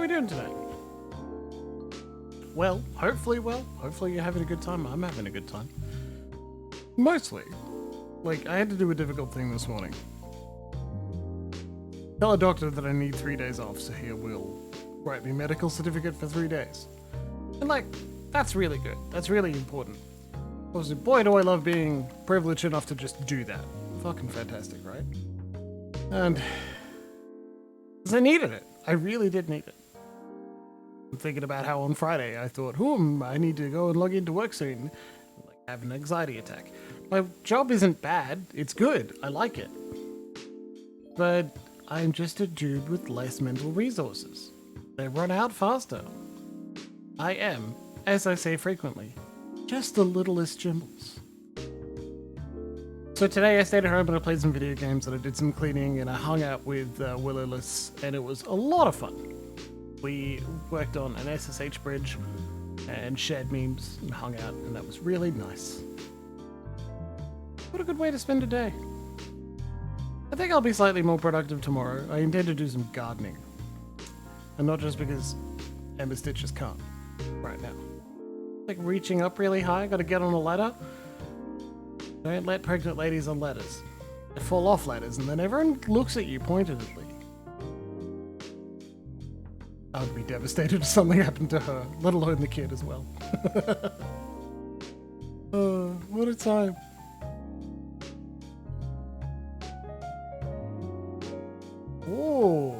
we doing today? Well. Hopefully you're having a good time. I'm having a good time. Mostly. Like, I had to do a difficult thing this morning. Tell a doctor that I need 3 days off, so he will write me a medical certificate for 3 days. And like, that's really good. That's really important. Obviously, boy do I love being privileged enough to just do that. Fucking fantastic, right? And... 'cause I needed it. I really did need it. I'm thinking about how on Friday I thought, I need to go and log into work soon. Like, have an anxiety attack. My job isn't bad. It's good. I like it. But I'm just a dude with less mental resources. They run out faster. I am, as I say frequently, just the littlest Jimbles. So today I stayed at home and I played some video games and I did some cleaning and I hung out with Willow-less and it was a lot of fun. We worked on an SSH bridge and shared memes and hung out and that was really nice. What a good way to spend a day. I think I'll be slightly more productive tomorrow. I intend to do some gardening. And not just because Ember Stitch just can't right now. Like reaching up really high, gotta get on a ladder. Don't let pregnant ladies on ladders. They fall off ladders and then everyone looks at you pointedly. I would be devastated if something happened to her, let alone the kid as well. What a time. Ooh.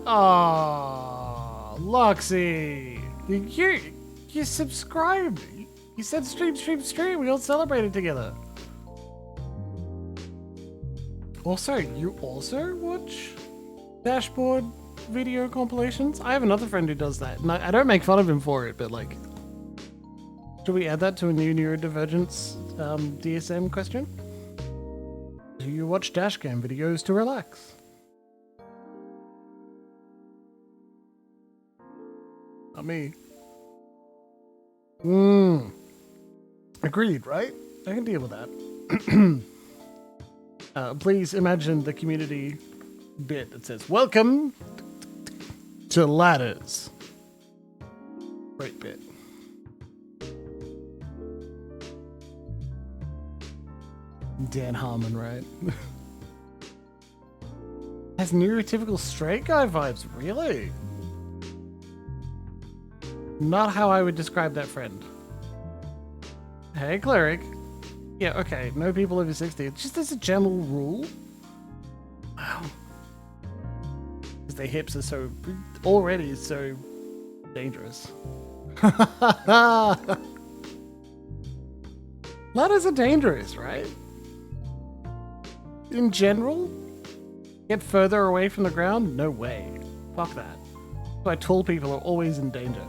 Ah, Luxie. You subscribed. You said stream. We all celebrated together. Also, you also watch dashboard video compilations? I have another friend who does that. And I don't make fun of him for it, but like... Should we add that to a new neurodivergence DSM question? Do you watch dashcam videos to relax? Not me. Agreed, right? I can deal with that. Please imagine the community bit that says, "Welcome to ladders." Great bit. Dan Harmon, right? Has neurotypical straight guy vibes, really? Not how I would describe that friend. Hey, cleric. Yeah, okay, no people over 60. It's just as a general rule. Wow. Because their hips are so... already so... dangerous. Ladders are dangerous, right? In general? Get further away from the ground? No way. Fuck that. That's why tall people are always in danger.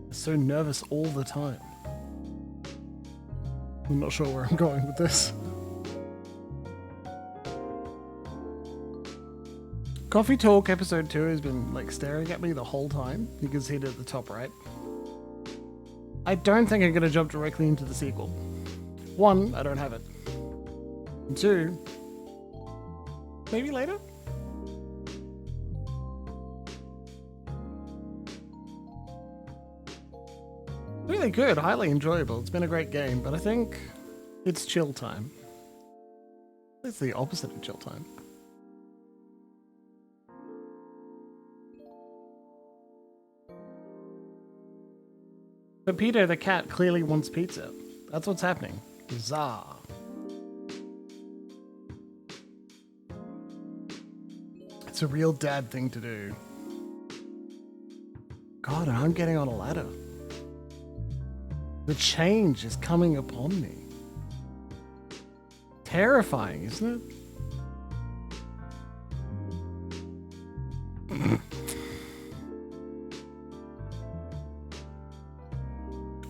They're so nervous all the time. I'm not sure where I'm going with this. Coffee Talk episode 2 has been like staring at me the whole time. You can see it at the top right. I don't think I'm going to jump directly into the sequel. 1, I don't have it. And 2, maybe later? Really good, highly enjoyable. It's been a great game, but I think it's chill time. It's the opposite of chill time. But Peter the cat clearly wants pizza. That's what's happening. Bizarre. It's a real dad thing to do. God, I'm getting on a ladder. The change is coming upon me. Terrifying, isn't it?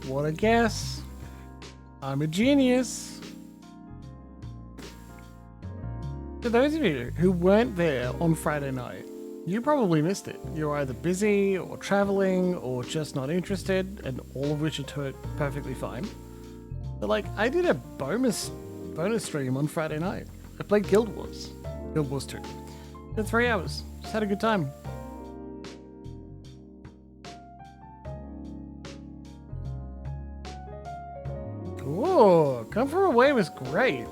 What a guess. I'm a genius. For those of you who weren't there on Friday night, you probably missed it. You're either busy or traveling or just not interested, and all of which are perfectly fine. But like, I did a bonus stream on Friday night. I played Guild Wars 2. For 3 hours. Just had a good time. Come From Away was great.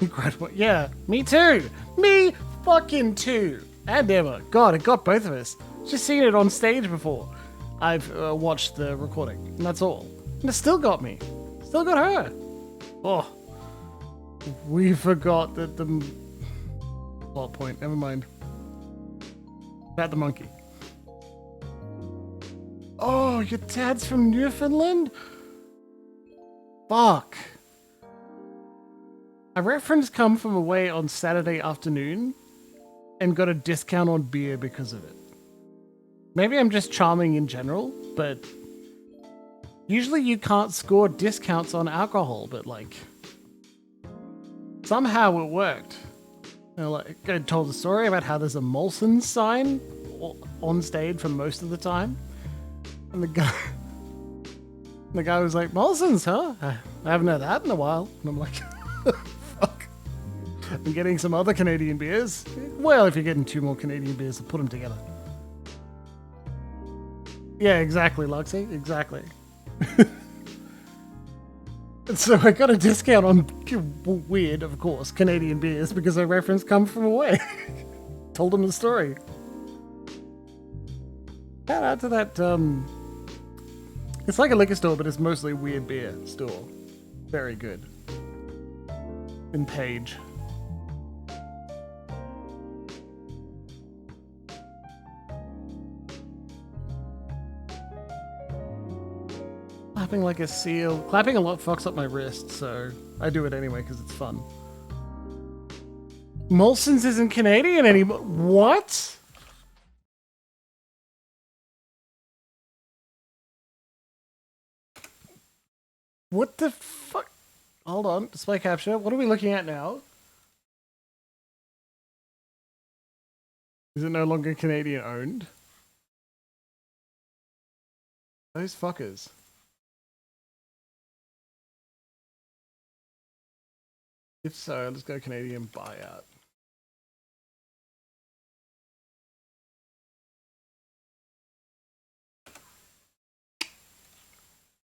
Incredible. Yeah, me too. Me fucking too. And Emma. God, it got both of us. Just seen it on stage before. I've watched the recording, and that's all. And it still got me. Still got her. Oh. We forgot that the plot point. Never mind. About the monkey. Oh, your dad's from Newfoundland? Fuck. I referenced Come From Away on Saturday afternoon and got a discount on beer because of it. Maybe I'm just charming in general, but usually you can't score discounts on alcohol, but like somehow it worked. You know, like, I told a story about how there's a Molson sign on stage for most of the time. And the guy was like, Molson's, huh? I haven't had that in a while. And I'm like, fuck. I'm getting some other Canadian beers. Well, if you're getting 2 more Canadian beers, I'll put them together. Yeah, exactly, Luxie. Exactly. So I got a discount on weird, of course, Canadian beers because I referenced Come From Away. Told him the story. Shout out to that, it's like a liquor store, but it's mostly weird beer store. Very good. In Page. Clapping like a seal. Clapping a lot fucks up my wrist, so I do it anyway because it's fun. Molson's isn't Canadian anymore. What? What the fuck? Hold on, display capture. What are we looking at now? Is it no longer Canadian owned? Those fuckers. If so, let's go Canadian buyout.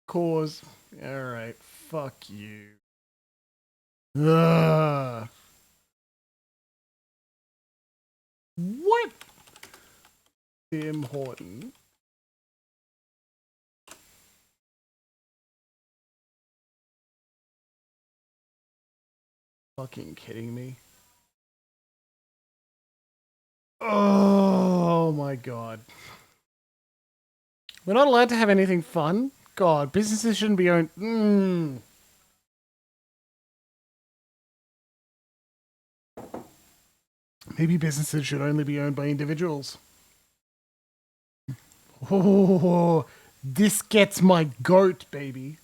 Cause. Alright, fuck you. Ugh. What? Tim Horton. Fucking kidding me? Oh my god. We're not allowed to have anything fun? God, businesses shouldn't be owned. Maybe businesses should only be owned by individuals. Oh, this gets my goat, baby.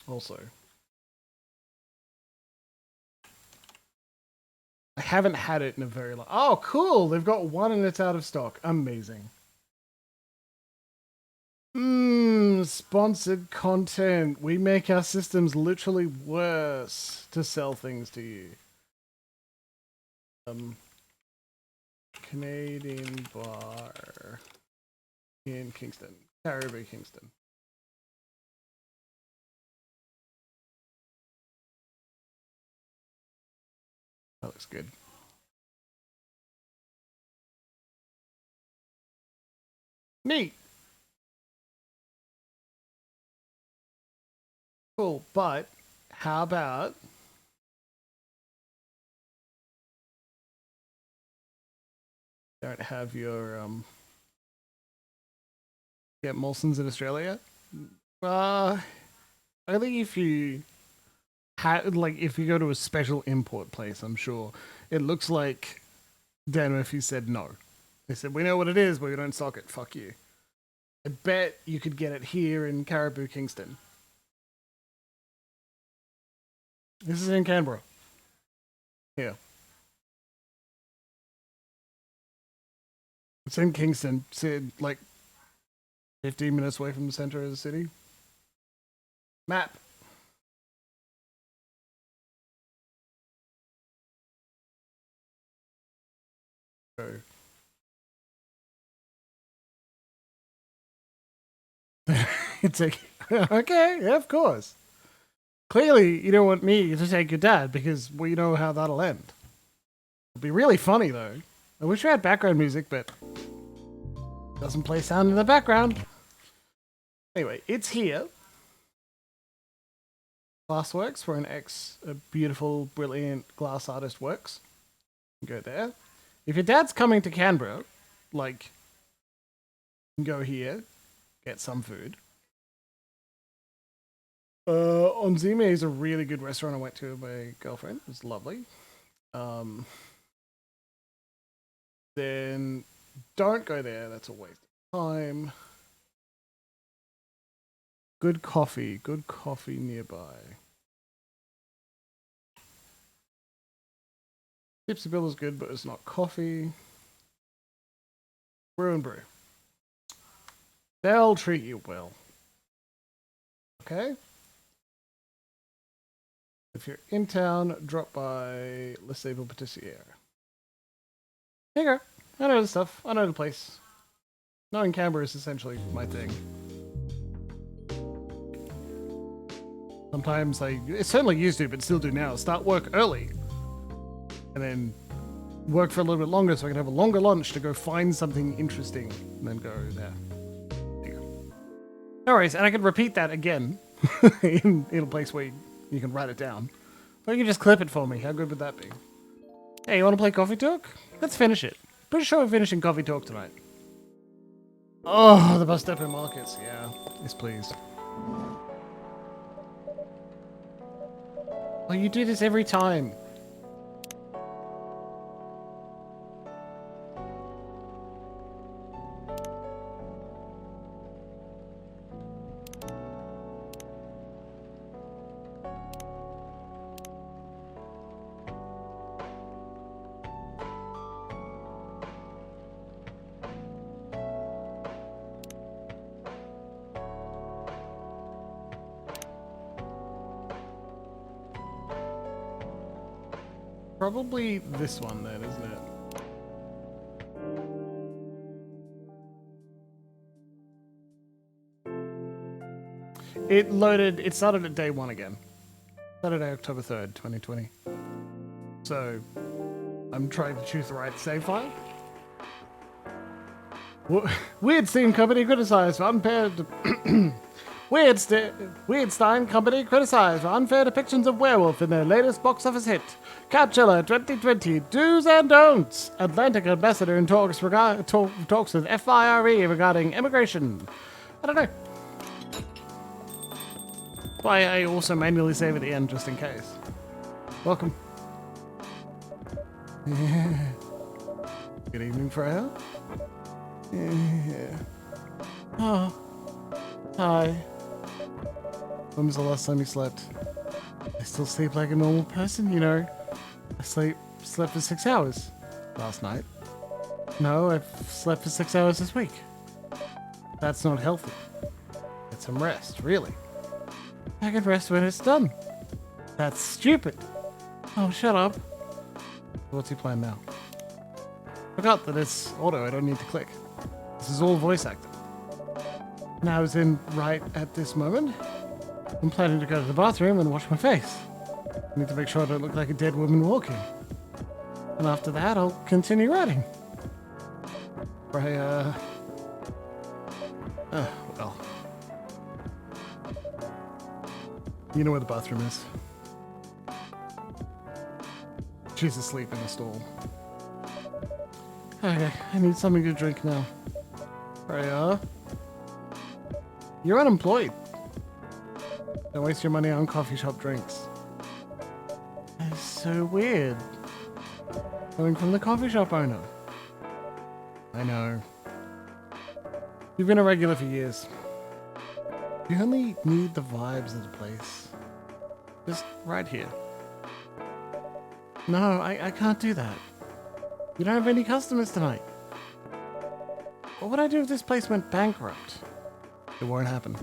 Also, I haven't had it in a very long. Oh, cool! They've got one and it's out of stock. Amazing. Sponsored content. We make our systems literally worse to sell things to you. Canadian bar in Kingston. Caribou, Kingston. That looks good. Neat. Cool, but how about don't have your get Molson's in Australia? Only if you like if you go to a special import place, I'm sure. It looks like Dan Murphy said no. They said, we know what it is, but we don't stock it. Fuck you. I bet you could get it here in Caribou, Kingston. This is in Canberra. Here. It's in Kingston. It's like 15 minutes away from the center of the city. Map. Go. It's like Okay, yeah, of course. Clearly, you don't want me to take your dad because we know how that'll end. It'll be really funny though. I wish we had background music, but it doesn't play sound in the background. Anyway, it's here. Glassworks, where a beautiful, brilliant glass artist works. Go there. If your dad's coming to Canberra, like, go here, get some food. Onzime is a really good restaurant I went to with my girlfriend. It was lovely. Then don't go there. That's a waste of time. Good coffee nearby. Tipsy Bill is good, but it's not coffee. Brew and brew. They'll treat you well. Okay? If you're in town, drop by Le Sable Patissiere. Here you go. I know the stuff. I know the place. Knowing Canberra is essentially my thing. Sometimes I certainly used to, but still do now. Start work early. And then work for a little bit longer so I can have a longer lunch to go find something interesting. And then go there. There you go. No worries. And I can repeat that again in a place where you can write it down. Or you can just clip it for me. How good would that be? Hey, you want to play Coffee Talk? Let's finish it. Pretty sure we're finishing Coffee Talk tonight. Oh, the bus depot markets. Yeah. Yes, please. Oh, you do this every time. Probably this one then, isn't it? It loaded, it started at day 1 again. Saturday, October 3rd, 2020. So, I'm trying to choose the right save file. Weird Steam Company criticized for unfair... Weirdstein Company criticized for unfair depictions of werewolf in their latest box office hit. Catchilla 2020 Do's and Don'ts. Atlantic ambassador in talks with FIRE regarding immigration. I don't know. Why I also manually save at the end just in case. Welcome. Good evening, Freya. Yeah. Oh. Hi. When was the last time you slept? I still sleep like a normal person, you know. I slept for 6 hours last night. No, I've slept for 6 hours this week. That's not healthy. Get some rest, really. I can rest when it's done. That's stupid. Oh, shut up. What's your plan now? Forgot that it's auto, I don't need to click. This is all voice acting. Now as in right at this moment, I'm planning to go to the bathroom and wash my face. I need to make sure I don't look like a dead woman walking. And after that, I'll continue writing. Oh, well. You know where the bathroom is. She's asleep in the stall. Okay, I need something to drink now. Freya. You're unemployed. Don't waste your money on coffee shop drinks. That's so weird. Coming from the coffee shop owner. I know. You've been a regular for years. You only need the vibes of the place. Just right here. No, I can't do that. You don't have any customers tonight. What would I do if this place went bankrupt? It won't happen.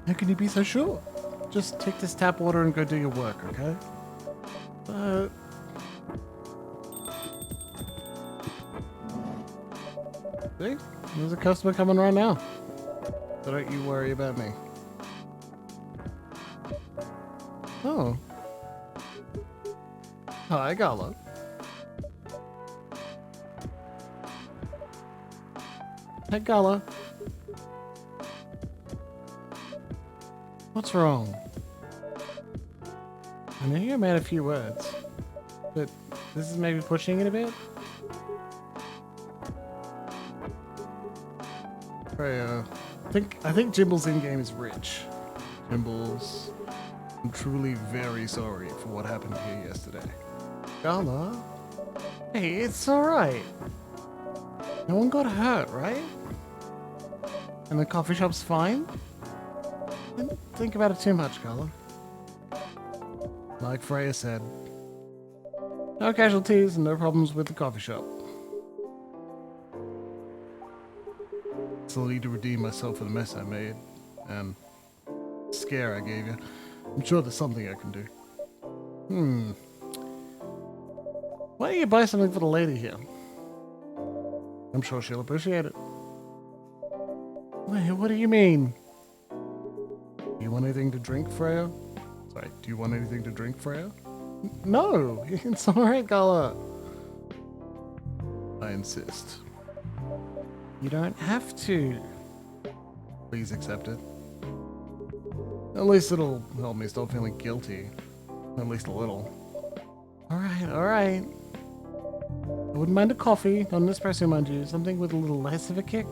How can you be so sure? Just take this tap water and go do your work, okay? See? There's a customer coming right now. So don't you worry about me. Oh. Hi, Gala. Hey, Gala. What's wrong? I know you made a few words, but this is maybe pushing it a bit. I think Jimbles in-game is rich. Jimbles, I'm truly very sorry for what happened here yesterday. Gala? Hey, it's alright. No one got hurt, right? And the coffee shop's fine? Don't think about it too much, Gala. Like Freya said, no casualties and no problems with the coffee shop. Still need to redeem myself for the mess I made and scare I gave you. I'm sure there's something I can do. Why don't you buy something for the lady here? I'm sure she'll appreciate it. Wait, what do you mean? Do you want anything to drink, Freya? Sorry, do you want anything to drink, Freya? No, it's alright, Gala. I insist. You don't have to. Please accept it. At least it'll help me stop feeling guilty. At least a little. Alright, alright. I wouldn't mind a coffee, not an espresso, mind you. Something with a little less of a kick.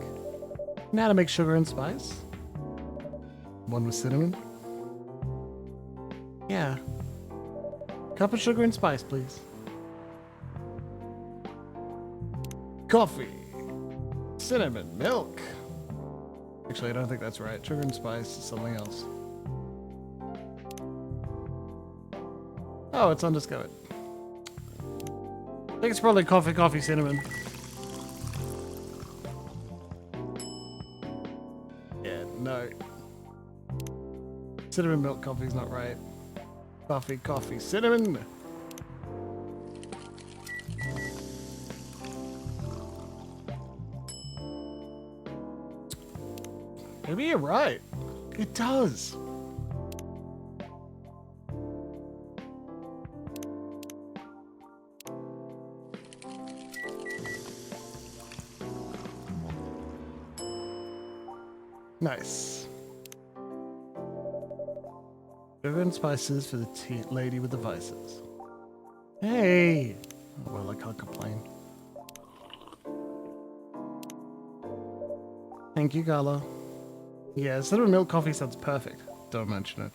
Now to make sugar and spice. One with cinnamon. Yeah. Cup of sugar and spice, please. Coffee. Cinnamon, milk. Actually, I don't think that's right. Sugar and spice is something else. Oh, it's undiscovered. I think it's probably coffee, cinnamon. Yeah, no. Cinnamon milk coffee's not right. Coffee, cinnamon. Maybe you're right. It does. Nice. Sugar and spices for the lady with the vices. Hey! Well, I can't complain. Thank you, Gala. Yeah, cinnamon milk coffee sounds perfect. Don't mention it.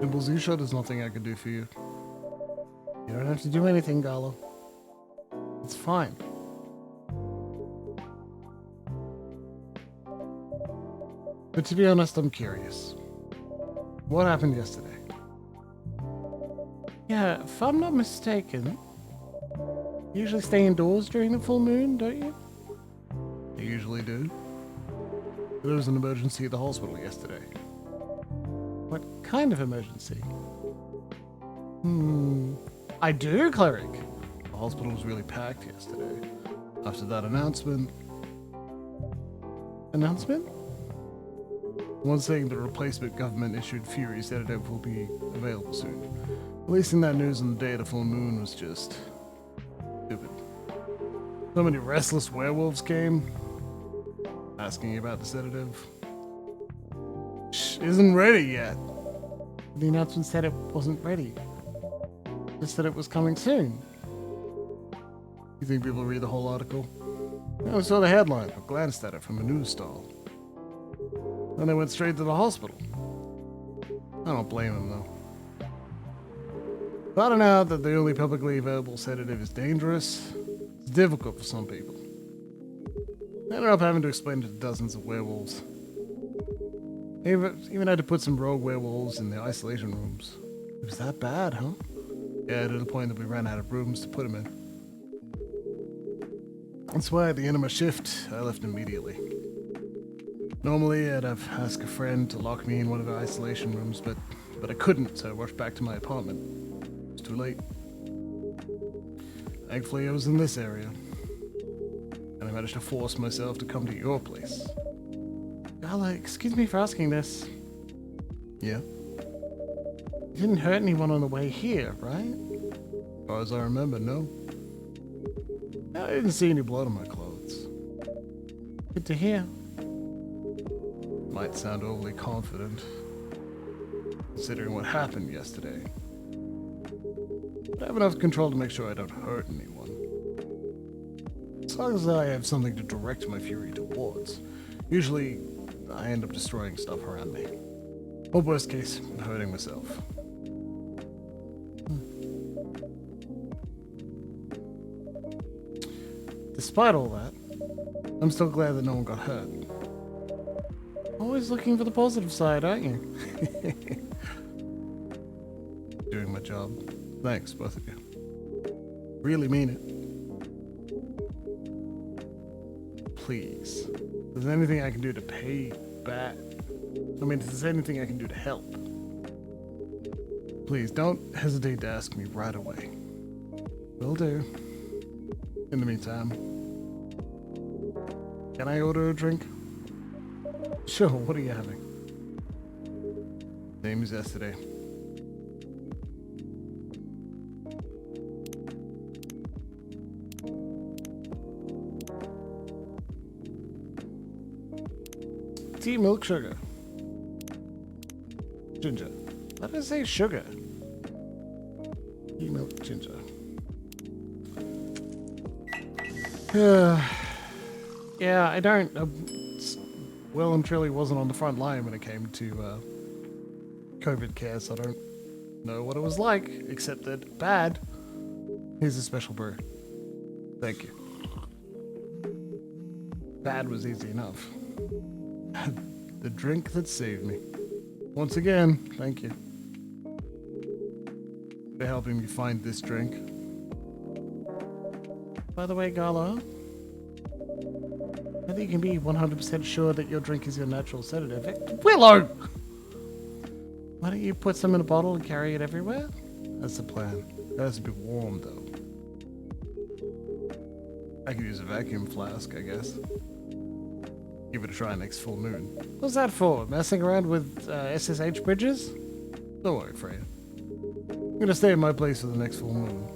Jimbles, you sure there's nothing I can do for you? You don't have to do anything, Gala. It's fine. But to be honest, I'm curious. What happened yesterday? Yeah, if I'm not mistaken, you usually stay indoors during the full moon, don't you? I usually do. There was an emergency at the hospital yesterday. What kind of emergency? I do, Cleric. The hospital was really packed yesterday. After that announcement... Announcement? One saying the replacement government-issued Fury sedative will be available soon. Releasing that news on the day of the full moon was just... stupid. So many restless werewolves came, asking about the sedative. Shh, isn't ready yet. The announcement said it wasn't ready. Just said it was coming soon. You think people read the whole article? I saw the headline, or glanced at it from a news stall. Then they went straight to the hospital. I don't blame them, though. Finding out that the only publicly available sedative is dangerous, it's difficult for some people. I ended up having to explain to dozens of werewolves. I even had to put some rogue werewolves in the isolation rooms. It was that bad, huh? Yeah, to the point that we ran out of rooms to put them in. That's why at the end of my shift, I left immediately. Normally, I'd have asked a friend to lock me in one of the isolation rooms, but I couldn't, so I rushed back to my apartment. It was too late. Thankfully, I was in this area, and I managed to force myself to come to your place. Gala, excuse me for asking this. Yeah? You didn't hurt anyone on the way here, right? As far as I remember, no. I didn't see any blood on my clothes. Good to hear. Might sound overly confident, considering what happened yesterday. But I have enough control to make sure I don't hurt anyone. As long as I have something to direct my fury towards. Usually, I end up destroying stuff around me. Or worst case, hurting myself. Despite all that, I'm still glad that no one got hurt. Always looking for the positive side, aren't you? Doing my job. Thanks, both of you. Really mean it. Please. If there's anything I can do to pay back. I mean, if there's anything I can do to help. Please, don't hesitate to ask me right away. Will do. In the meantime, Can I order a drink? Sure, what are you having? same as yesterday. Tea, milk, sugar. Ginger. Why did I say sugar? Tea, milk, ginger. Yeah, I don't. Well and truly wasn't on the front line when it came to COVID care, so I don't know what it was like, except that bad. Here's a special brew. Thank you. Bad was easy enough. The drink that saved me. Once again, thank you. For helping me find this drink. By the way, Gala, I think you can be 100% sure that your drink is your natural sedative. Willow! Why don't you put some in a bottle and carry it everywhere? That's the plan. It has to be warm, though. I could use a vacuum flask, I guess. Give it a try next full moon. What's that for? Messing around with SSH bridges? Don't worry, Freya. I'm gonna stay in my place for the next full moon.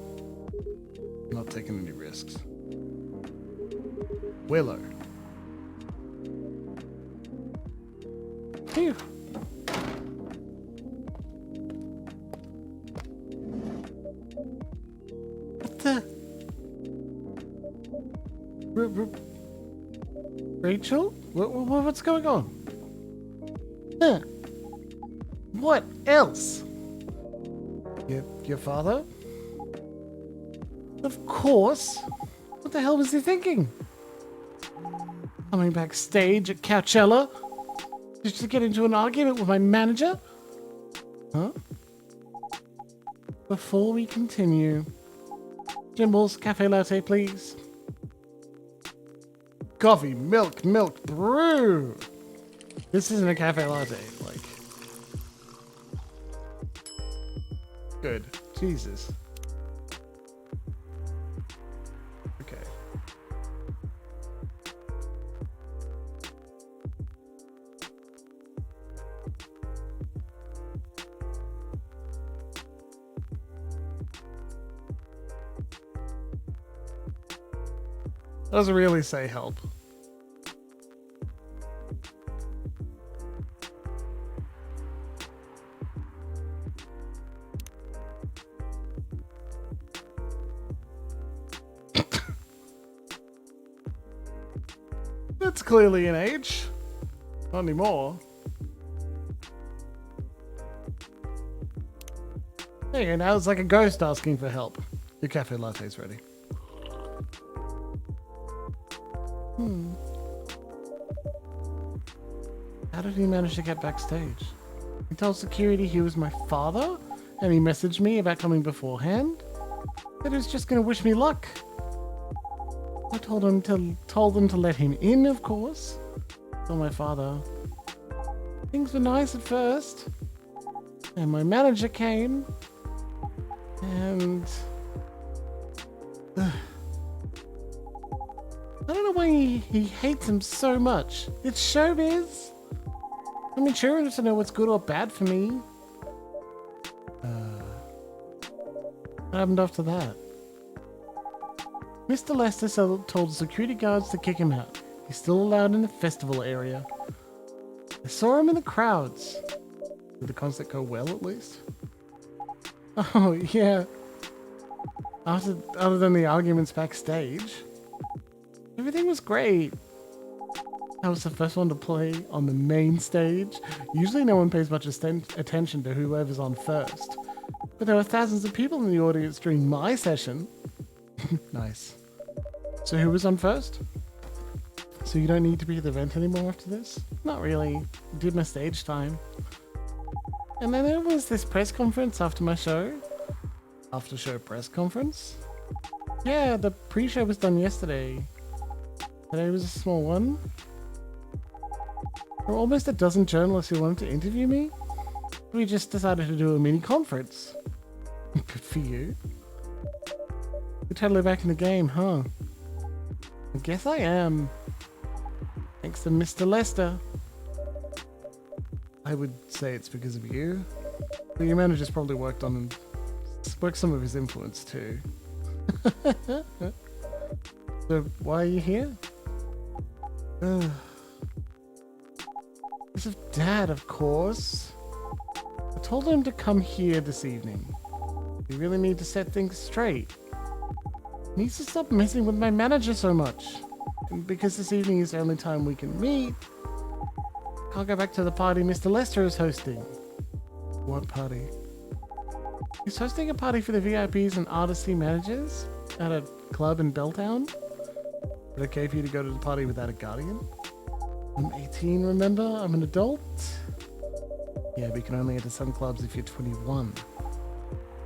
Not taking any risks. Willow. Phew. What the? Rachel? What's going on? Huh. What else? Your father? Of course. What the hell was he thinking? Coming backstage at Coachella? Just to get into an argument with my manager? Huh? Before we continue, Jimbles, cafe latte, please. Coffee, milk, brew. This isn't a cafe latte, like. Good. Jesus. Okay. Doesn't really say help. That's clearly an H. Not anymore. There you go, now it's like a ghost asking for help. Your cafe latte's ready. How did he manage to get backstage? He told security he was my father, and he messaged me about coming beforehand. That he was just gonna wish me luck. I told them to let him in, of course. Told my father. Things were nice at first, and my manager came, and I don't know why he hates him so much. It's showbiz. I mean, sure, just to know what's good or bad for me. What happened after that? Mr. Lester told the security guards to kick him out. He's still allowed in the festival area. I saw him in the crowds. Did the concert go well, at least? Oh, yeah. Other than the arguments backstage, everything was great. I was the first one to play on the main stage. Usually no one pays much attention to whoever's on first. But there were thousands of people in the audience during my session. Nice. So who was on first? So you don't need to be at the event anymore after this? Not really. Did my stage time. And then there was this press conference after my show. After show press conference? Yeah, the pre-show was done yesterday. Today was a small one. There were almost a dozen journalists who wanted to interview me. We just decided to do a mini conference. Good for you. You're totally back in the game, huh? I guess I am. Thanks to Mr. Lester. I would say it's because of you. But your manager's probably worked some of his influence too. So why are you here? Because of Dad, of course. I told him to come here this evening. We really need to set things straight. He needs to stop messing with my manager so much. And because this evening is the only time we can meet, I'll go back to the party Mr. Lester is hosting. What party? He's hosting a party for the VIPs and artistry managers at a club in Belltown. Is it okay for you to go to the party without a guardian? I'm 18, remember? I'm an adult. Yeah, we can only enter some clubs if you're 21.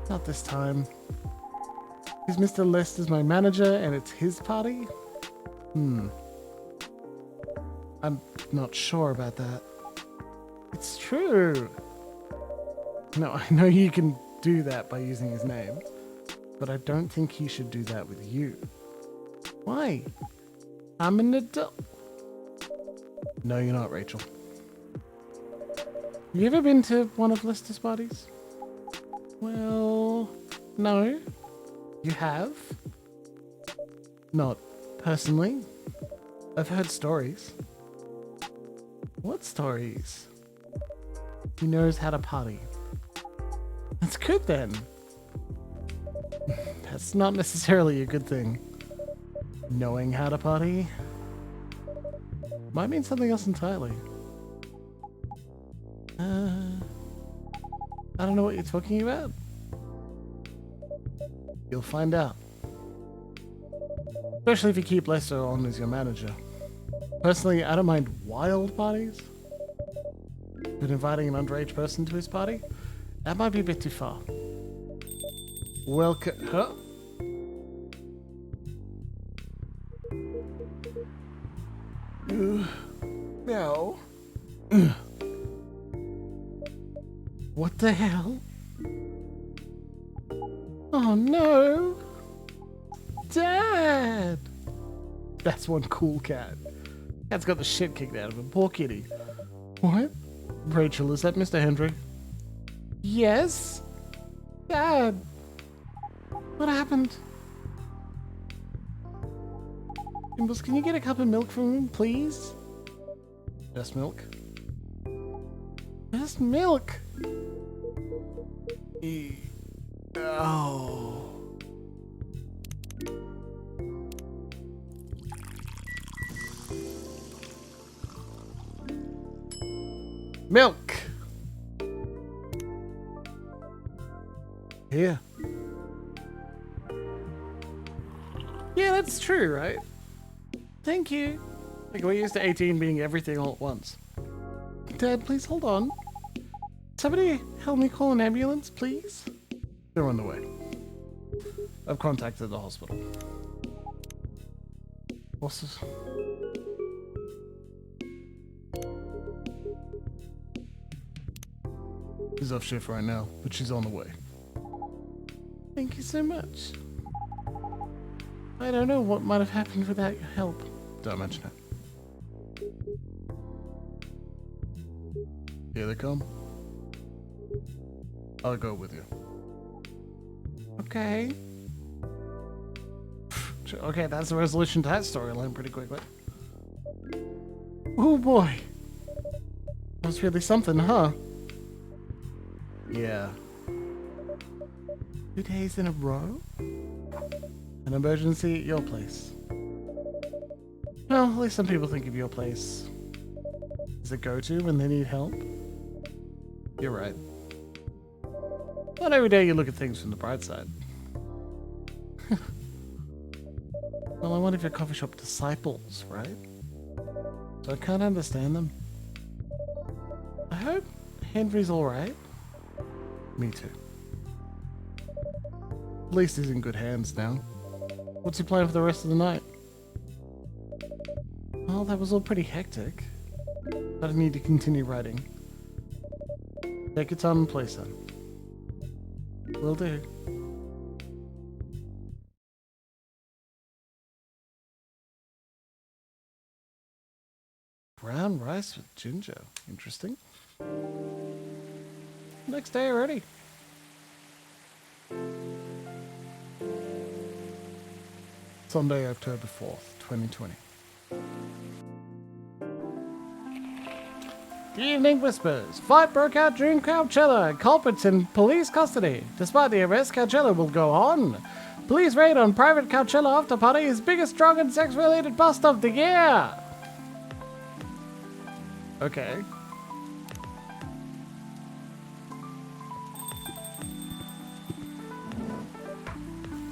Not this time. Is Mr. Lester's my manager and it's his party? I'm not sure about that. It's true. No, I know you can do that by using his name, but I don't think he should do that with you. Why? I'm an adult. No, you're not, Rachel. Have you ever been to one of Lester's parties? Well, no. You have? Not personally. I've heard stories. What stories? He knows how to party. That's good then. That's not necessarily a good thing. Knowing how to party might mean something else entirely. I don't know what you're talking about. You'll find out. Especially if you keep Lester on as your manager. Personally, I don't mind wild parties. But inviting an underage person to his party? That might be a bit too far. Welcome. Huh? No. What the hell? Oh no! Dad! That's one cool cat. Cat's got the shit kicked out of him. Poor kitty. What? Rachel, is that Mr. Hendry? Yes? Dad! What happened? Jimbles, can you get a cup of milk from him, please? Just milk? Just milk! Oh. Milk! Here. Yeah, that's true, right? Thank you. Like, we're used to 18 being everything all at once. Dad, please hold on. Somebody help me call an ambulance, please? They're on the way. I've contacted the hospital. What's this? She's off shift right now, but she's on the way. Thank you so much. I don't know what might have happened without your help. Don't mention it. Here they come. I'll go with you. Okay. Okay, that's the resolution to that storyline pretty quickly. Oh boy. That's really something, huh? Yeah. 2 days in a row? An emergency at your place. Well, at least some people think of your place as a go-to when they need help. You're right. Not every day you look at things from the bright side. Well, I'm one of your coffee shop disciples, right? So I can't understand them. I hope Henry's alright. Me too. At least he's in good hands now. What's he playing for the rest of the night? Well, that was all pretty hectic. But I need to continue writing. Take your time and play, son. Will do. Brown rice with ginger. Interesting. Next day already. Sunday, October 4th, 2020. Evening whispers. Fight broke out during Coachella. Culprits in police custody. Despite the arrest, Coachella will go on. Police raid on private Coachella after party is biggest drug and sex-related bust of the year. Okay.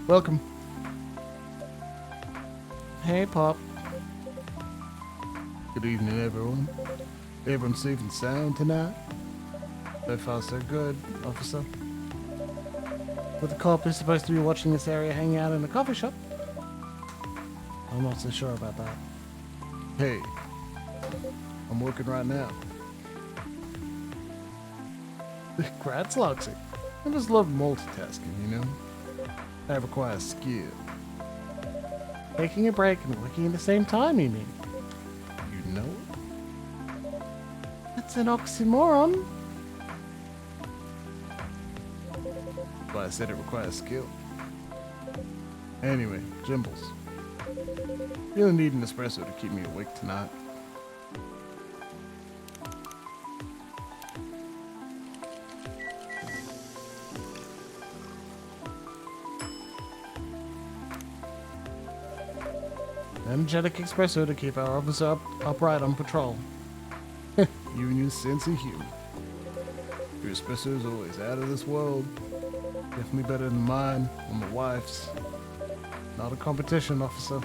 Welcome. Hey, Pop. Good evening, everyone. Everyone's safe and sound tonight? So far, so good, officer. But the cop is supposed to be watching this area hanging out in a coffee shop. I'm not so sure about that. Hey, I'm working right now. Congrats, Loxy. I just love multitasking, you know? That requires skill. Taking a break and working at the same time, you mean? You know it? That's an oxymoron. That's why I said it requires skill. Anyway, Jimbles. Really need an espresso to keep me awake tonight. Energetic espresso to keep our officer upright on patrol. You and your sense of humor. Your espresso is always out of this world. Definitely better than mine or my wife's. Not a competition, officer.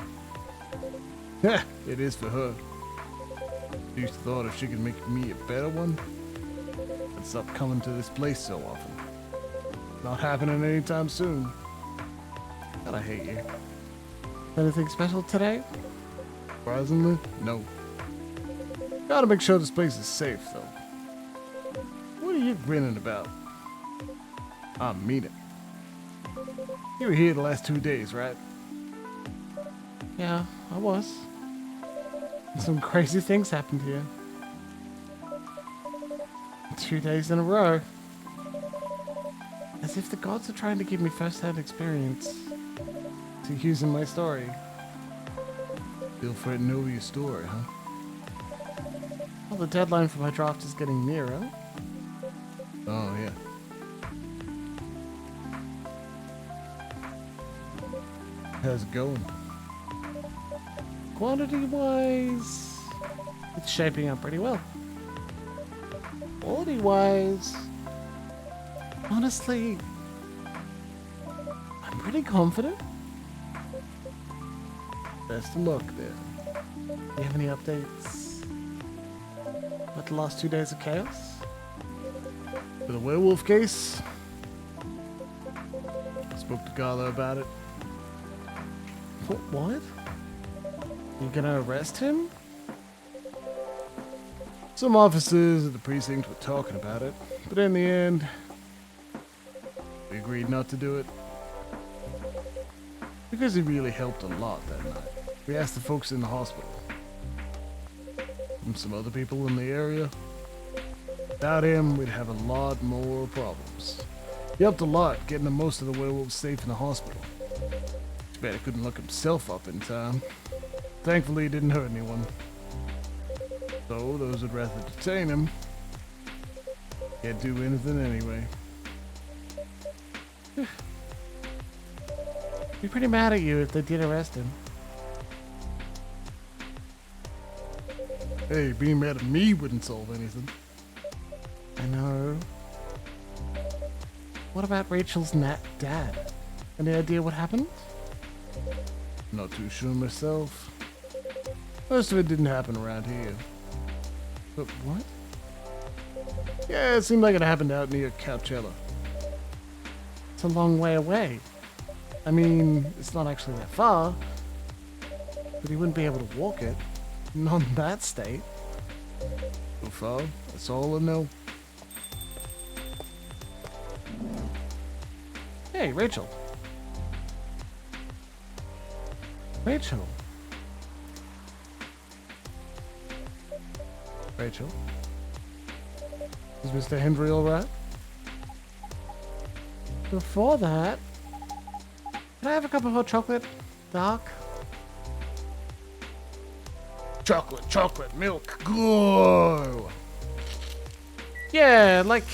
It is for her. She used to thought if she could make me a better one, I'd stop coming to this place so often. Not happening anytime soon. God, I hate you. Anything special today? Surprisingly, no. Gotta make sure this place is safe, though. What are you grinning about? I mean it. You were here the last 2 days, right? Yeah, I was. Some crazy things happened here. 2 days in a row. As if the gods are trying to give me first-hand experience to use in my story. Feel free to know your story, huh? Well, the deadline for my draft is getting nearer. Oh, yeah. How's it going? Quantity-wise, it's shaping up pretty well. Quality-wise, honestly, I'm pretty confident. Best of luck then. Do you have any updates about the last 2 days of chaos? For the werewolf case, I spoke to Carlo about it. What? You gonna arrest him? Some officers at the precinct were talking about it, but in the end, we agreed not to do it. Because he really helped a lot that night. We asked the folks in the hospital and some other people in the area. Without him, we'd have a lot more problems. He helped a lot getting the most of the werewolves safe in the hospital. Too bad he couldn't look himself up in time. Thankfully, he didn't hurt anyone. So, those would rather detain him. Can't do anything anyway. Be pretty mad at you if they did arrest him. Hey, being mad at me wouldn't solve anything. I know. What about Rachel's dad? Any idea what happened? Not too sure myself. Most of it didn't happen around here. But what? Yeah, it seemed like it happened out near Coachella. It's a long way away. I mean, it's not actually that far. But he wouldn't be able to walk it. Not in that state. So far, that's all I know. Hey, Rachel. Rachel. Rachel? Is Mr. Henry alright? Before that, can I have a cup of hot chocolate? Dark? Chocolate, milk, go! Yeah, like...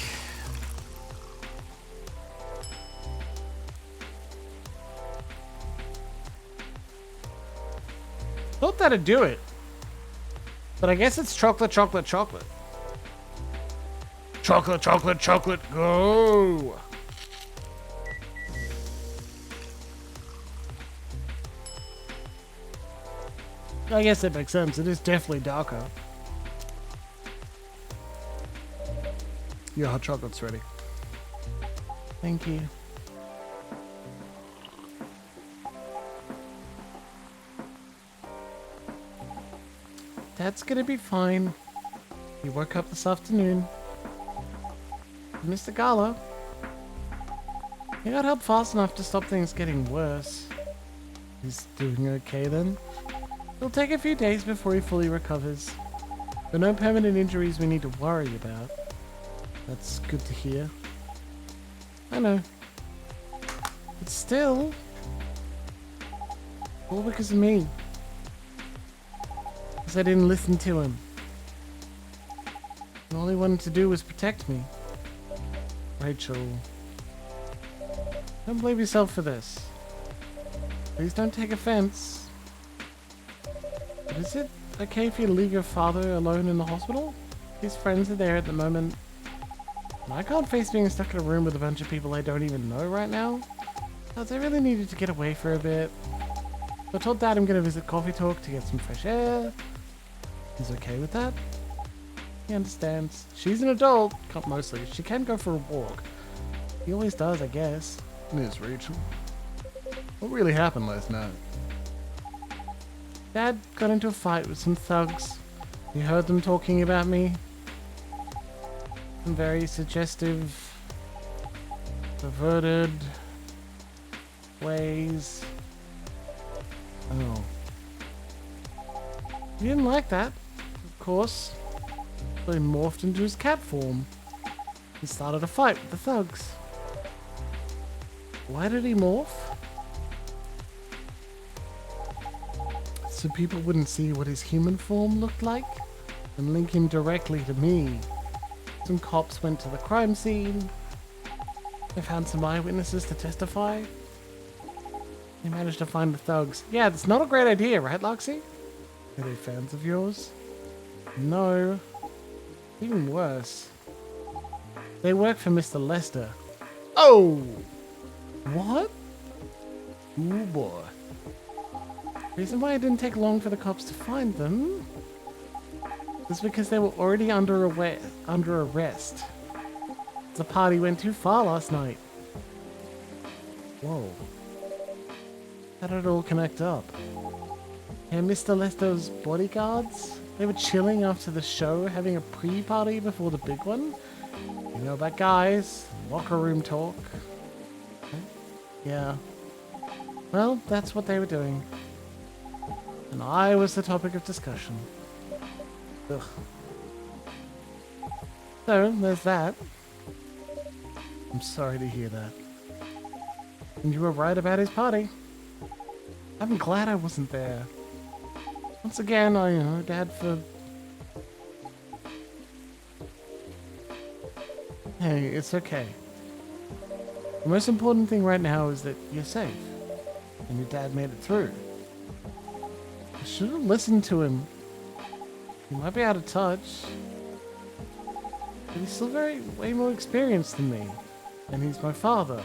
Thought that'd do it. But I guess it's chocolate. Chocolate, go! I guess that makes sense. It is definitely darker. Your hot chocolate's ready. Thank you. Dad's gonna be fine. He woke up this afternoon. Mr. Gala. He got help fast enough to stop things getting worse. He's doing okay then. It'll take a few days before he fully recovers. There are no permanent injuries we need to worry about. That's good to hear. I know. But still... all because of me. Because I didn't listen to him. And all he wanted to do was protect me. Rachel. Don't blame yourself for this. Please don't take offense. But is it okay if you leave your father alone in the hospital? His friends are there at the moment. And I can't face being stuck in a room with a bunch of people I don't even know right now. Plus, I really needed to get away for a bit. So I told Dad I'm gonna visit Coffee Talk to get some fresh air. He's okay with that. He understands. She's an adult. Mostly. She can go for a walk. He always does, I guess. Miss Rachel, what really happened last night? Dad got into a fight with some thugs. He heard them talking about me. Some very suggestive, perverted ways. Oh. He didn't like that, of course. So he morphed into his cat form. He started a fight with the thugs. Why did he morph? So people wouldn't see what his human form looked like and link him directly to me. Some cops went to the crime scene. They found some eyewitnesses to testify. They managed to find the thugs. Yeah, that's not a great idea, right, Loxy? Are they fans of yours? No. Even worse. They work for Mr. Lester. Oh! What? Ooh boy. Reason why it didn't take long for the cops to find them is because they were already under arrest. The party went too far last night. Whoa. How did it all connect up? And Mr. Lester's bodyguards? They were chilling after the show, having a pre-party before the big one. You know about guys, locker room talk. Yeah. Well, that's what they were doing. And I was the topic of discussion. Ugh. So, there's that. I'm sorry to hear that. And you were right about his party. I'm glad I wasn't there. Once again, I owe Dad for... Hey, it's okay. The most important thing right now is that you're safe. And your dad made it through. I should have listened to him. He might be out of touch. But he's still way more experienced than me. And he's my father.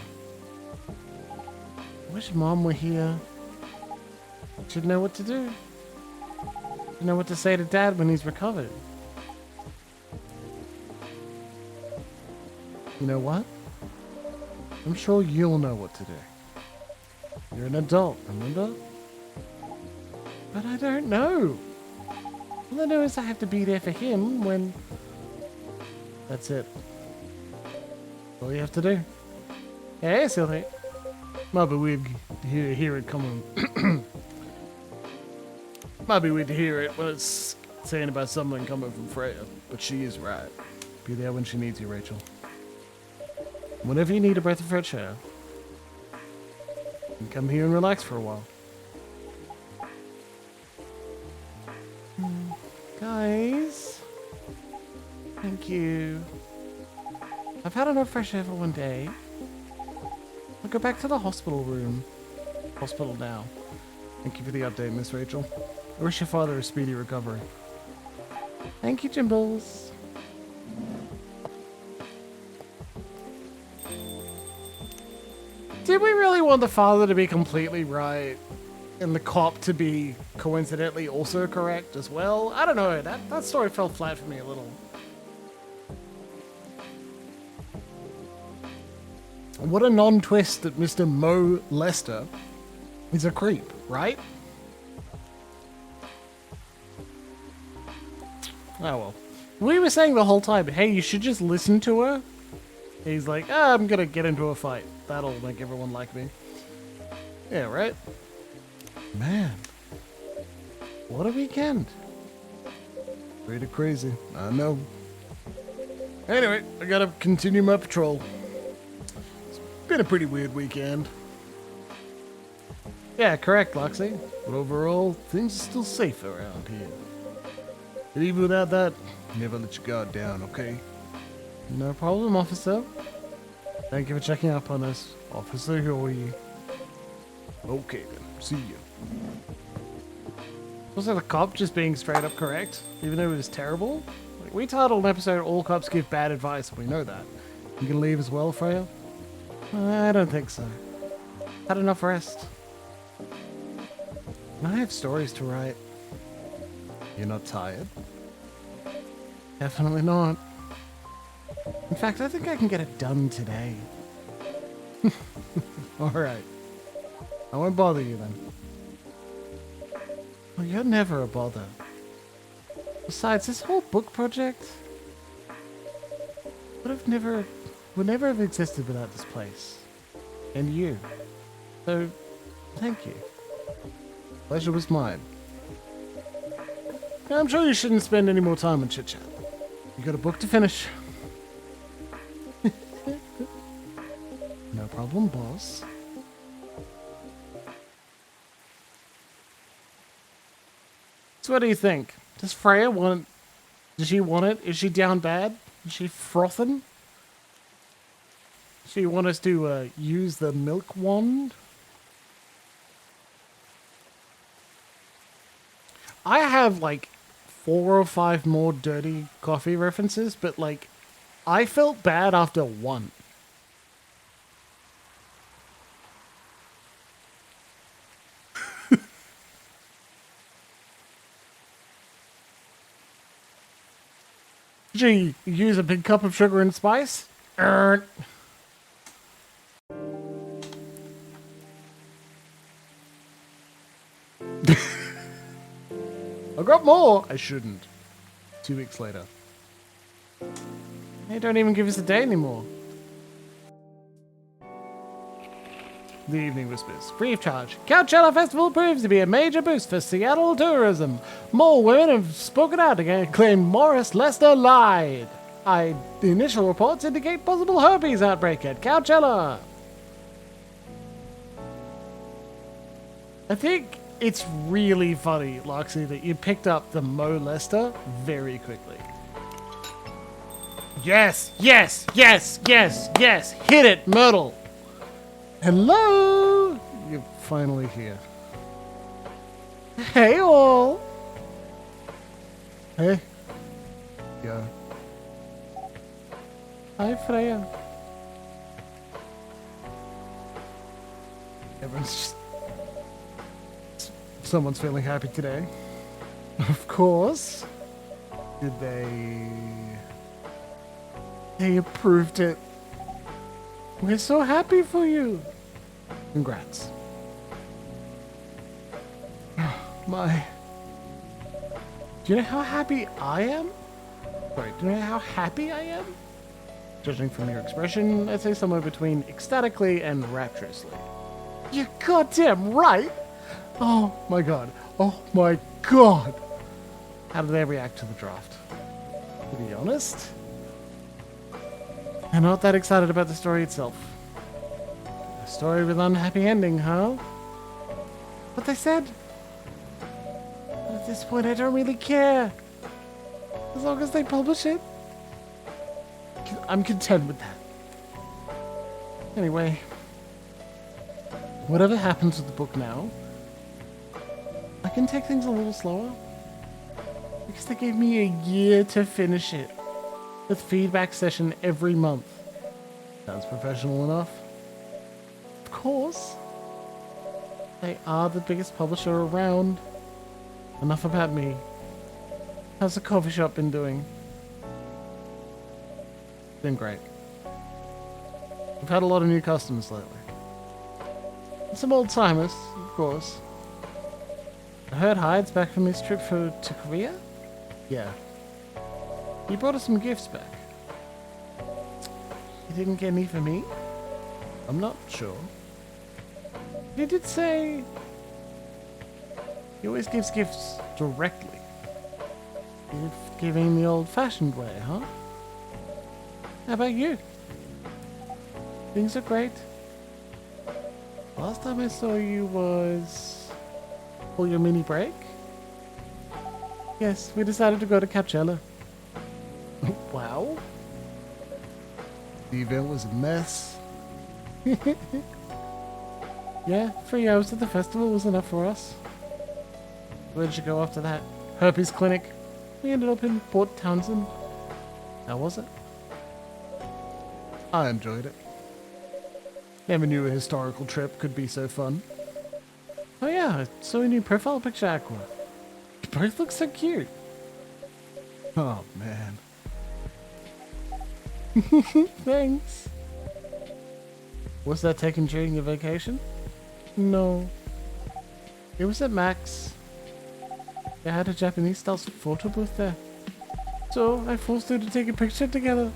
I wish Mom were here. She'd know what to do. She'd know what to say to Dad when he's recovered. You know what? I'm sure you'll know what to do. You're an adult, remember? But I don't know. All I know is I have to be there for him when... That's it. That's all you have to do. Hey, silly. Might be weird to hear it coming. Might be weird to hear it when it's saying about something coming from Freya, but she is right. Be there when she needs you, Rachel. Whenever you need a breath of fresh air, you can come here and relax for a while. Guys, thank you. I've had enough fresh air for one day. I'll go back to the hospital room. Hospital now. Thank you for the update, Miss Rachel. I wish your father a speedy recovery. Thank you, Jimbles. Did we really want the father to be completely right and the cop to be coincidentally also correct as well? I don't know. That story fell flat for me a little. What a non-twist that Mr. Mo Lester is a creep, right? Oh well. We were saying the whole time, hey, you should just listen to her. He's like, I'm gonna get into a fight. That'll make everyone like me. Yeah, right? Man. What a weekend. Pretty crazy. I know. Anyway, I gotta continue my patrol. It's been a pretty weird weekend. Yeah, correct, Loxy. But overall, things are still safe around here. But even without that, never let your guard down, okay? No problem, officer. Thank you for checking up on us. Officer, who are you? Okay then, see you. Was the cop just being straight up correct? Even though it was terrible? Like, we titled an episode, All Cops Give Bad Advice, we know that. You can leave as well, Freya? I don't think so. Had enough rest. I have stories to write. You're not tired? Definitely not. In fact, I think I can get it done today. Alright. I won't bother you then. Well, you're never a bother. Besides, this whole book project would never have existed without this place. And you. So, thank you. Pleasure was mine. I'm sure you shouldn't spend any more time on chit-chat. You got a book to finish. No problem, boss. So what do you think? Does Freya want it? Does she want it? Is she down bad? Is she frothing? Does she want us to use the milk wand? I have like 4 or 5 more dirty coffee references, but like I felt bad after one. Gee, use a big cup of sugar and spice? I got more! I shouldn't. 2 weeks later. They don't even give us a day anymore. The Evening Whispers. Free of charge. Coachella Festival proves to be a major boost for Seattle tourism. More women have spoken out again and claimed Morris Lester lied. The initial reports indicate possible herpes outbreak at Coachella. I think it's really funny, Loxy, that you picked up the molester very quickly. Yes, yes, yes, yes, yes. Hit it, Myrtle. Hello. You're finally here. Hey, all. Hey. Yeah. Hi, Freya. Everyone's just... Someone's feeling happy today. Of course. Did they... They approved it. We're so happy for you. Congrats. My... Do you know how happy I am? Sorry, do you know how happy I am? Judging from your expression, I'd say somewhere between ecstatically and rapturously. You're goddamn right! Oh my god. Oh my god! How did they react to the draft? To be honest, I'm not that excited about the story itself. A story with an unhappy ending, huh? But they said... At this point, I don't really care. As long as they publish it, I'm content with that. Anyway, whatever happens with the book now, I can take things a little slower. Because they gave me a year to finish it. With feedback session every month. Sounds professional enough. Of course. They are the biggest publisher around. Enough about me. How's the coffee shop been doing? Been great. We've had a lot of new customers lately. Some old timers, of course. I heard Hyde's back from his trip to Korea? Yeah. He brought us some gifts back. He didn't get any for me? I'm not sure. He did say... He always gives gifts directly. Gift giving the old-fashioned way, huh? How about you? Things are great. Last time I saw you was... for your mini break? Yes, we decided to go to Coachella. Wow. The event was a mess. Yeah, 3 hours at the festival was enough for us. Where did you go after that? Herpes clinic. We ended up in Port Townsend. How was it? I enjoyed it. Never knew a historical trip could be so fun. Oh yeah, I saw a new profile picture, Aqua. You both look so cute. Oh, man. Thanks. Was that taken during your vacation? No. It was at Max. They had a Japanese-style photo booth there. So I forced her to take a picture together.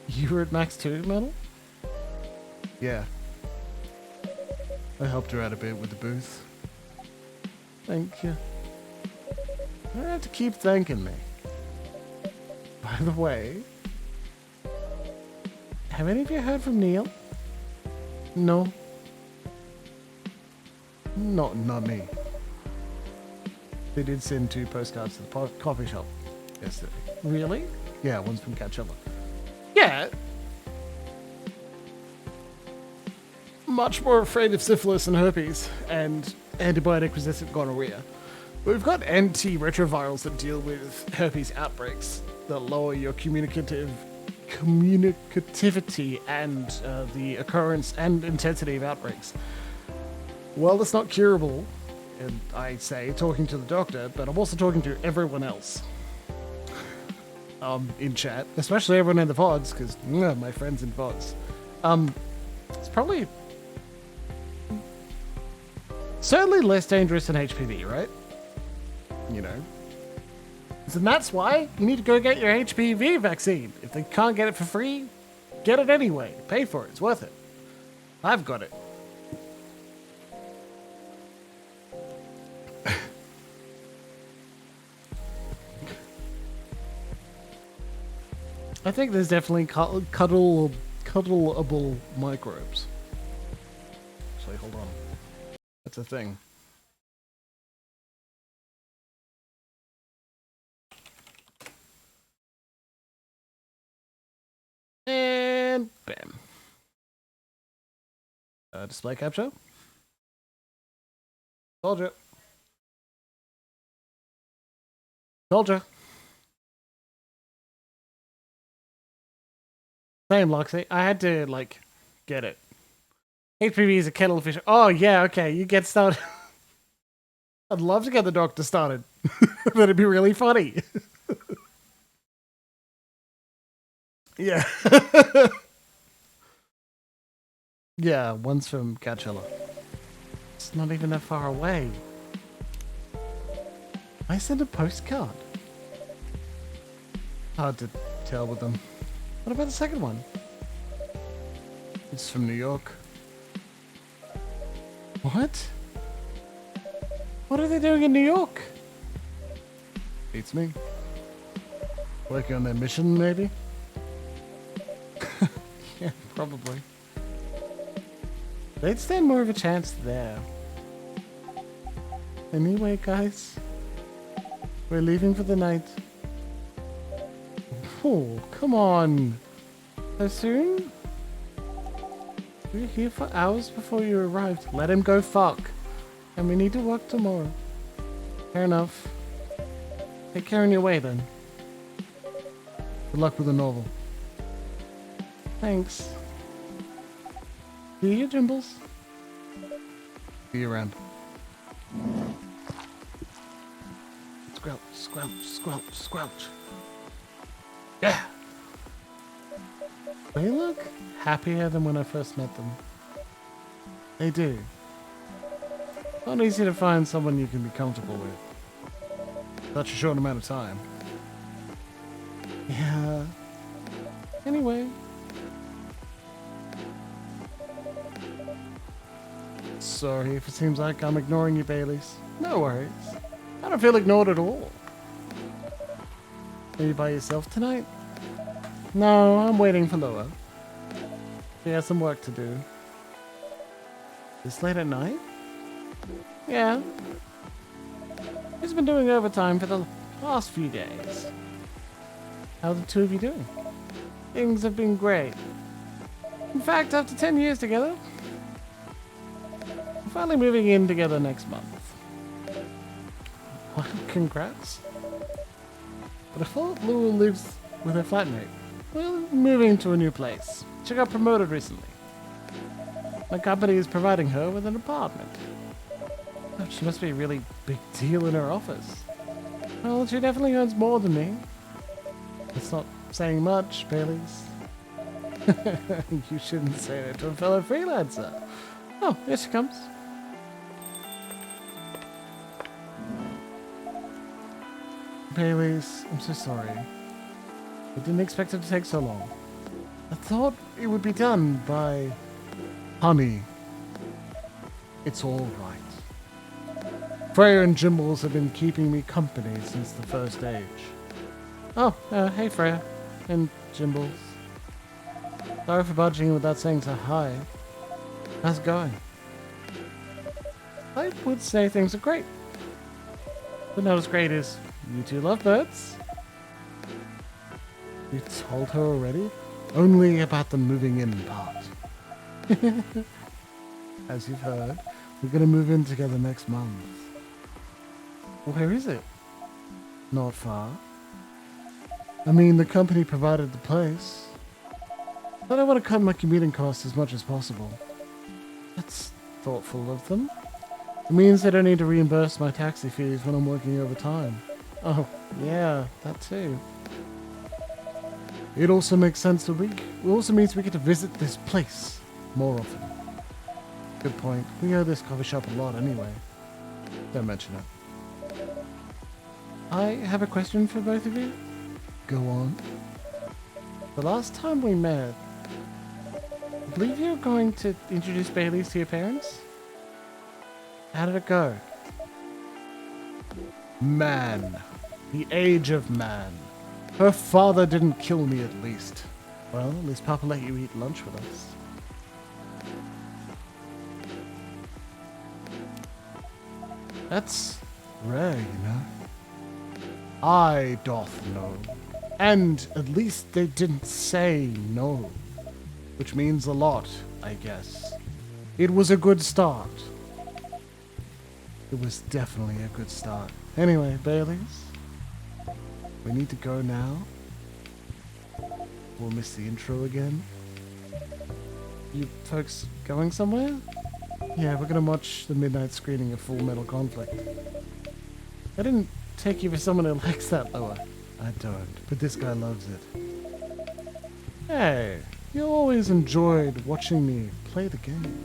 You were at Max too, Metal? Yeah. I helped her out a bit with the booth. Thank you. You don't have to keep thanking me. By the way, have any of you heard from Neil? No. Not me. They did send 2 postcards to the coffee shop yesterday. Really? Yeah, one's from Coachella. Yeah. Much more afraid of syphilis and herpes and antibiotic-resistant gonorrhea. We've got antiretrovirals that deal with herpes outbreaks that lower your communicativity and the occurrence and intensity of outbreaks. Well, it's not curable, and I say talking to the doctor, but I'm also talking to everyone else. In chat, especially everyone in the VODs, because my friends in VODs. It's probably certainly less dangerous than HPV, right? You know. And that's why you need to go get your HPV vaccine. If they can't get it for free, get it anyway. Pay for it. It's worth it. I've got it. I think there's definitely cuddleable microbes. Actually, hold on. That's a thing. And bam. Display capture. Told you. Told you. Same, Loxy. I had to, like, get it. HPV is a kettle of fish. Oh, yeah, okay. You get started. I'd love to get the doctor started. That'd be really funny. Yeah. Yeah, one's from Coachella. It's not even that far away. I sent a postcard. Hard to tell with them. What about the second one? It's from New York. What? What are they doing in New York? Beats me. Working on their mission, maybe? Yeah, probably. They'd stand more of a chance there. Anyway, guys. We're leaving for the night. Oh, come on. So soon? We were here for hours before you arrived. Let him go fuck. And we need to work tomorrow. Fair enough. Take care on your way then. Good luck with the novel. Thanks. See you, Jimbles. See you around. Squelch, squelch, squelch, squelch. Yeah! They look happier than when I first met them. They do. Not easy to find someone you can be comfortable with. Such a short amount of time. Yeah. Anyway. Sorry if it seems like I'm ignoring you, Baileys. No worries. I don't feel ignored at all. Are you by yourself tonight? No, I'm waiting for Loa. She has some work to do. This late at night? Yeah. She's been doing overtime for the last few days. How are the two of you doing? Things have been great. In fact, after 10 years together, we're finally moving in together next month. Well, congrats. But I thought Lua lives with her flatmate. Well, moving to a new place. She got promoted recently. My company is providing her with an apartment. Oh, she must be a really big deal in her office. Well, she definitely earns more than me. It's not saying much, Baileys. You shouldn't say that to a fellow freelancer. Oh, here she comes. Baileys, I'm so sorry. I didn't expect it to take so long. I thought it would be done by... Honey, it's all right. Freya and Jimbles have been keeping me company since the first age. Oh, hey Freya. And Jimbles. Sorry for budging without saying so hi. How's it going? I would say things are great. But not as great as you two love birds. You told her already? Only about the moving in part. As you've heard, we're gonna move in together next month. Where is it? Not far. I mean, the company provided the place. But I want to cut my commuting costs as much as possible. That's thoughtful of them. It means they don't need to reimburse my taxi fees when I'm working overtime. Oh, yeah, that too. It also makes sense that it also means we get to visit this place more often. Good point. We go to this coffee shop a lot anyway. Don't mention it. I have a question for both of you. Go on. The last time we met, I believe you were going to introduce Baileys to your parents? How did it go? Man. The age of man. Her father didn't kill me at least. Well, at least Papa let you eat lunch with us. That's rare, you know. I doth know. And at least they didn't say no. Which means a lot, I guess. It was a good start. It was definitely a good start. Anyway, Baileys, we need to go now. We'll miss the intro again. You folks going somewhere? Yeah, we're gonna watch the midnight screening of Full Metal Conflict. I didn't take you for someone who likes that lower. I don't, but this guy loves it. Hey, you always enjoyed watching me play the game.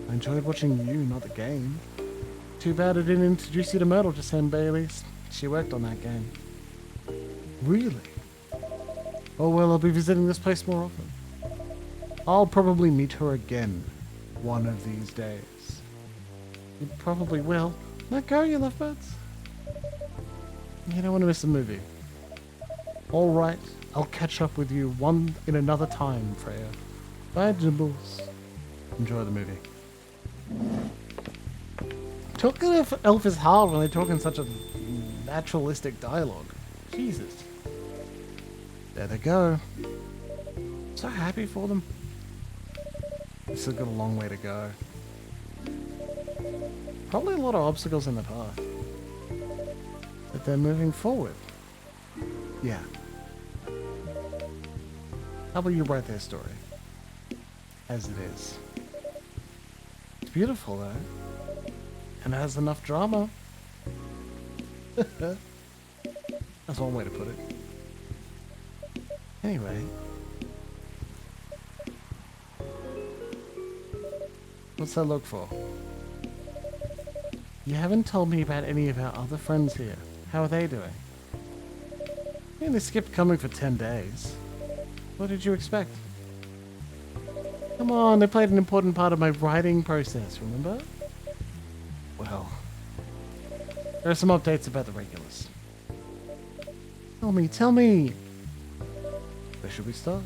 I enjoyed watching you, not the game. Too bad I didn't introduce you to Myrtle just then, Baileys. She worked on that game. Really? Oh well, I'll be visiting this place more often. I'll probably meet her again one of these days. You probably will. Let go, you lovebirds. You don't want to miss the movie. Alright, I'll catch up with you in another time, Freya. Bye, Jimbles. Enjoy the movie. Talking of elf is hard when they talk in such a naturalistic dialogue. Jesus. There they go. So happy for them. They've still got a long way to go. Probably a lot of obstacles in the path. But they're moving forward. Yeah. How will you write their story? As it is. It's beautiful though. And it has enough drama. That's one way to put it. Anyway. What's that look for? You haven't told me about any of our other friends here. How are they doing? Yeah, they skipped coming for 10 days. What did you expect? Come on, they played an important part of my writing process, remember? Well, there are some updates about the regulars. Tell me! Where should we start?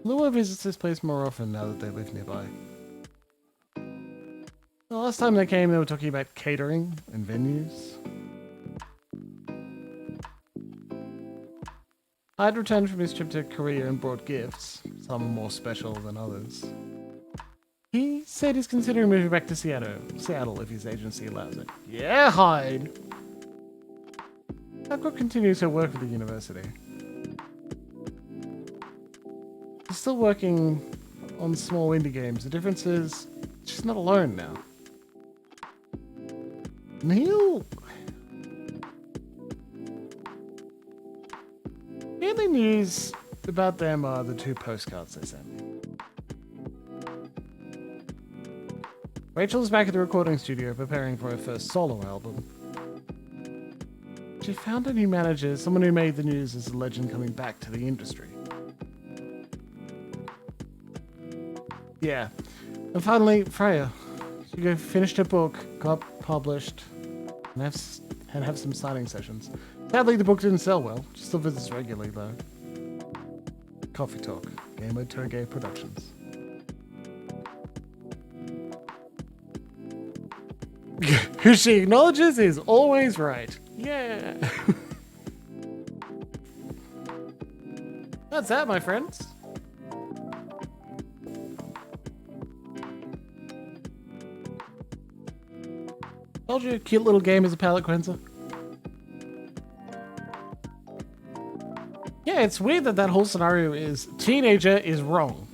Lua visits this place more often now that they live nearby. The last time they came, they were talking about catering and venues. I'd returned from his trip to Korea and brought gifts, some more special than others. He said he's considering moving back to Seattle if his agency allows it. Yeah, Hyde! I've got continues her work with the university. She's still working on small indie games. The difference is she's not alone now. Neil? The only news about them are the 2 postcards they sent me. Rachel's back at the recording studio preparing for her first solo album. She found a new manager, someone who made the news as a legend coming back to the industry. Yeah. And finally, Freya. She finished her book, got published, and have some signing sessions. Sadly, the book didn't sell well. She still visits regularly, though. Coffee Talk. Gamer Turgay Productions. Who she acknowledges is always right. Yeah. That's that, my friends. Told you, cute little game is a palate cleanser. Yeah, it's weird that whole scenario is teenager is wrong.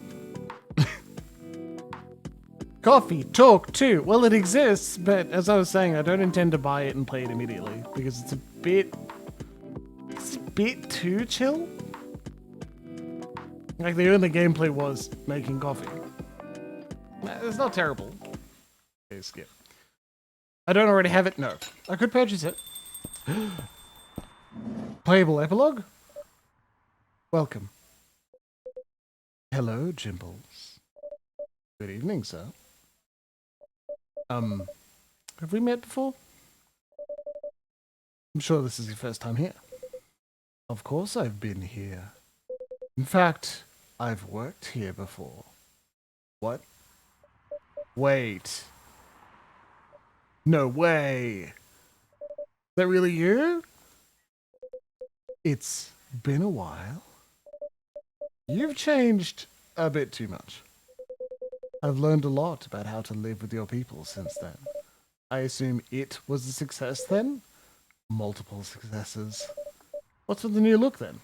Coffee, talk, too. Well, it exists, but as I was saying, I don't intend to buy it and play it immediately because it's a bit too chill. Like the only gameplay was making coffee. It's not terrible. Okay, skip. I don't already have it? No. I could purchase it. Playable epilogue? Welcome. Hello, Jimbles. Good evening, sir. Have we met before? I'm sure this is your first time here. Of course I've been here. In fact, I've worked here before. What? Wait. No way. Is that really you? It's been a while. You've changed a bit too much. I've learned a lot about how to live with your people since then. I assume it was a success then? Multiple successes. What's with the new look then?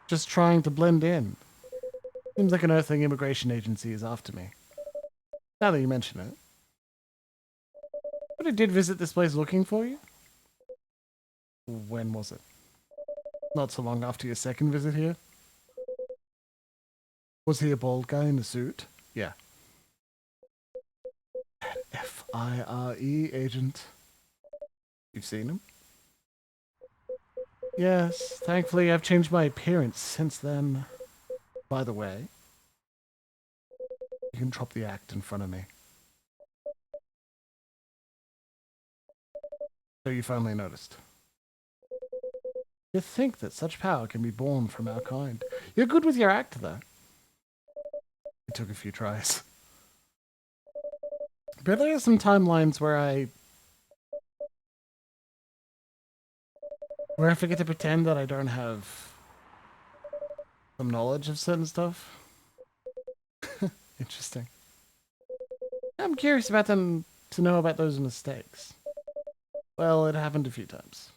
Just trying to blend in. Seems like an Earthling immigration agency is after me. Now that you mention it. But I did visit this place looking for you? When was it? Not so long after your second visit here. Was he a bald guy in a suit? Yeah. F-I-R-E agent. You've seen him? Yes, thankfully I've changed my appearance since then. By the way, you can drop the act in front of me. So you finally noticed. You think that such power can be born from our kind. You're good with your act, though. It took a few tries. But there are some timelines where I forget to pretend that I don't have some knowledge of certain stuff. Interesting. I'm curious about them to know about those mistakes. Well, it happened a few times.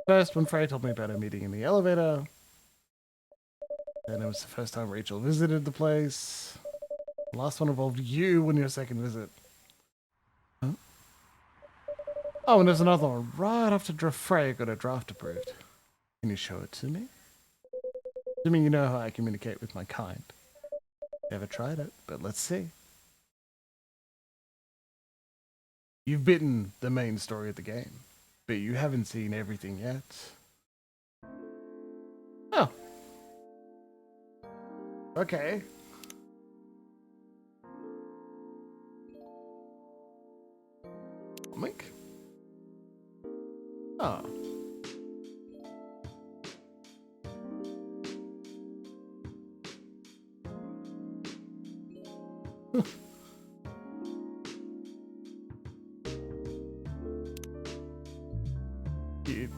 First, when Frey told me about her meeting in the elevator. Then it was the first time Rachel visited the place. The last one involved you on your second visit. Huh? Oh, and there's another one right after Frey got a draft approved. Can you show it to me? I mean, you know how I communicate with my kind. Never tried it, but let's see. You've bitten the main story of the game, but you haven't seen everything yet. Oh. Okay. Comic? Oh. Cute.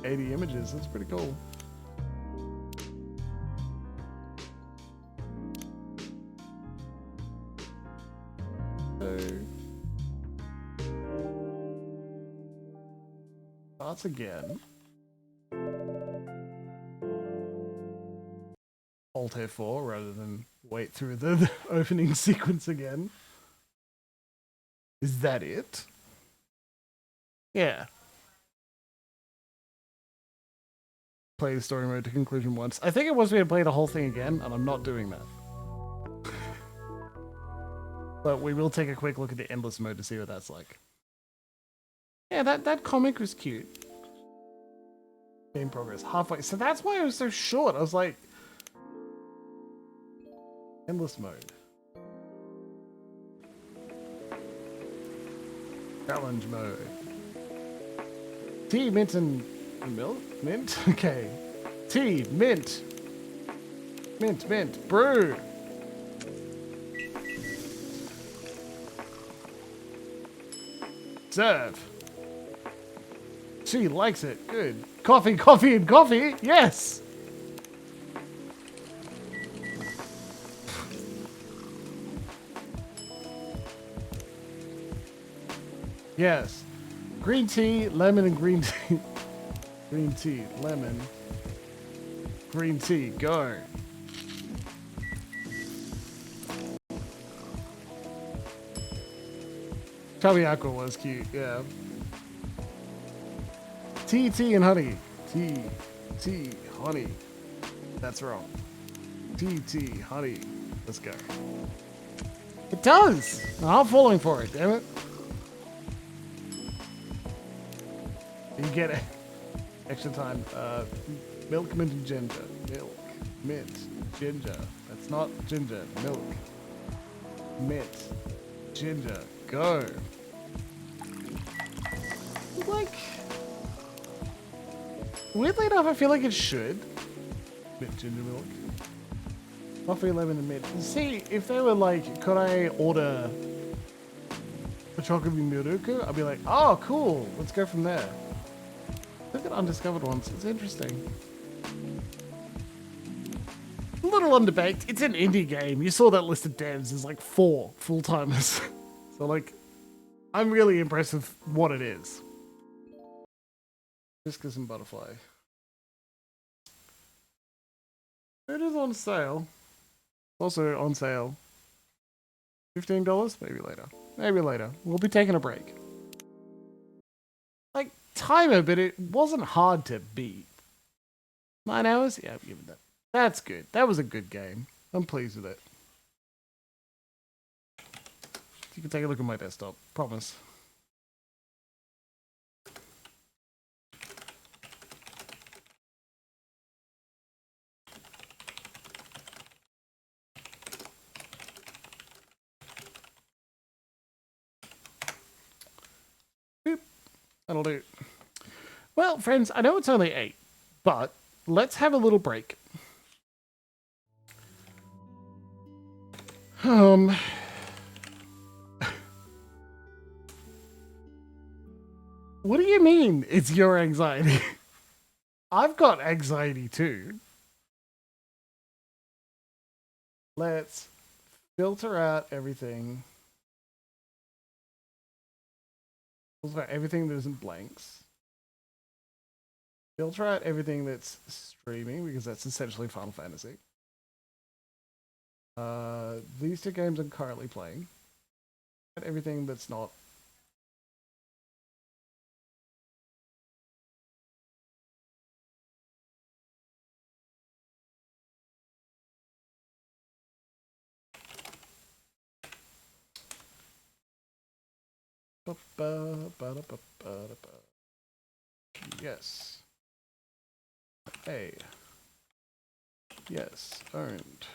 Images, that's pretty cool. So starts again. Alt F4 rather than wait through the opening sequence again. Is that it? Yeah. Play the story mode to conclusion once. I think it wants me to play the whole thing again, and I'm not doing that. But we will take a quick look at the endless mode to see what that's like. Yeah, that comic was cute. Game progress halfway. So that's why it was so short. I was like, endless mode. Challenge mode. Tea, mint, and milk? Mint? Okay. Tea, mint. Mint, mint. Brew. Serve. She likes it. Good. Coffee, coffee, and coffee. Yes. Yes. Green tea, lemon, and green tea. Green tea, lemon. Green tea, go. Chubby Aqua was cute, yeah. Tea, tea, and honey. Tea, tea, honey. That's wrong. Tea, tea, honey. Let's go. It does! I'm falling for it, damn it. You get it. Extra time. Milk, mint, and ginger. Milk, mint, ginger. That's not ginger. Milk, mint, ginger. Go. Like, weirdly enough, I feel like it should. Mint, ginger, milk. Coffee, lemon, and mint. See, if they were like, could I order a chocolate miruku? I'd be like, oh, cool. Let's go from there. Look at undiscovered ones. It's interesting. A little underbaked. It's an indie game. You saw that list of devs. There's like 4 full-timers. So like, I'm really impressed with what it is. Hibiscus and butterfly. It is on sale. Also on sale. $15? Maybe later. Maybe later. We'll be taking a break. Like, timer, but it wasn't hard to beat. 9 hours? Yeah, I'm giving that. That's good. That was a good game. I'm pleased with it. You can take a look at my desktop. Promise. Boop. That'll do. Well, friends, I know it's only 8, but let's have a little break. What do you mean it's your anxiety? I've got anxiety too. Let's filter out everything. Filter out everything that isn't blanks. Filter out everything that's streaming, because that's essentially Final Fantasy. These 2 games I'm currently playing. And everything that's not. Yes. A. Yes. Earned.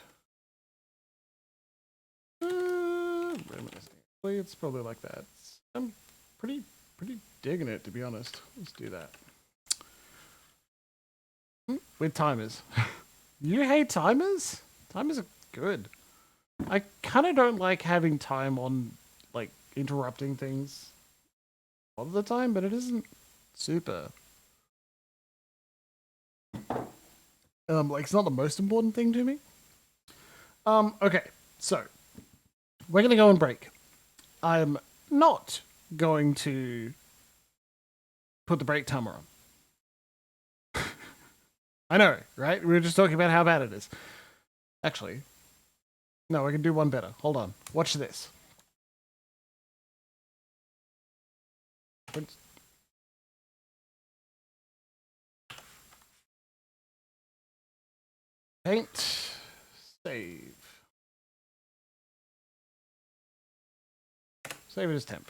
Reminiscing. It's probably like that. I'm pretty digging it, to be honest. Let's do that. With timers. You hate timers? Timers are good. I kind of don't like having time on, like, interrupting things a lot of the time, but it isn't super. Like, it's not the most important thing to me. Okay, so we're gonna go on break. I'm not going to put the break timer on. I know, right? We were just talking about how bad it is. Actually, no, I can do one better. Hold on. Watch this. Paint. Save. Save it as temp.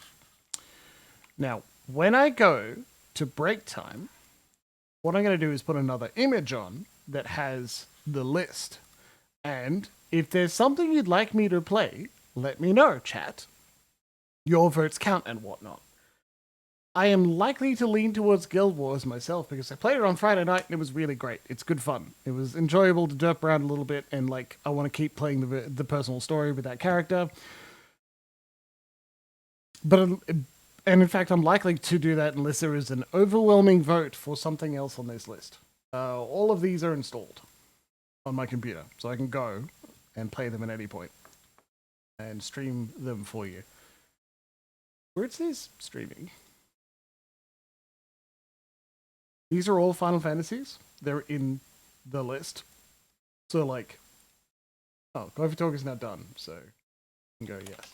Now, when I go to break time, what I'm going to do is put another image on that has the list. And if there's something you'd like me to play, let me know, chat. Your votes count and whatnot. I am likely to lean towards Guild Wars myself because I played it on Friday night and it was really great. It's good fun. It was enjoyable to derp around a little bit and like I want to keep playing the personal story with that character. But and in fact, I'm likely to do that unless there is an overwhelming vote for something else on this list. All of these are installed on my computer, so I can go and play them at any point and stream them for you. Where it says streaming. These are all Final Fantasies. They're in the list. So like, oh, Coffee Talk is now done, so you can go yes.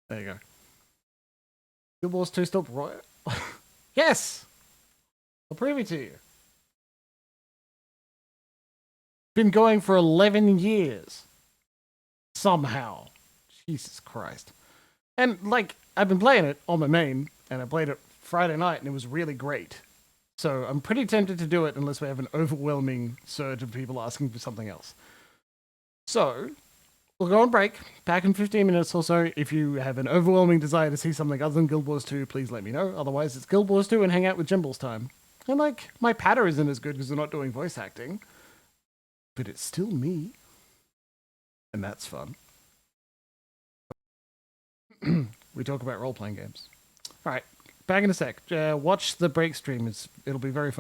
There you go. Guild Wars 2 Stop Royal? Yes! I'll prove it to you. Been going for 11 years. Somehow. Jesus Christ. And, like, I've been playing it on my main, and I played it Friday night, and it was really great. So I'm pretty tempted to do it unless we have an overwhelming surge of people asking for something else. So we'll go on break. Back in 15 minutes or so. If you have an overwhelming desire to see something other than Guild Wars 2, please let me know. Otherwise, it's Guild Wars 2 and hang out with Jimbles time. And like, my patter isn't as good because we're not doing voice acting. But it's still me. And that's fun. We talk about role-playing games. Alright, back in a sec. Watch the break stream. It'll be very fun.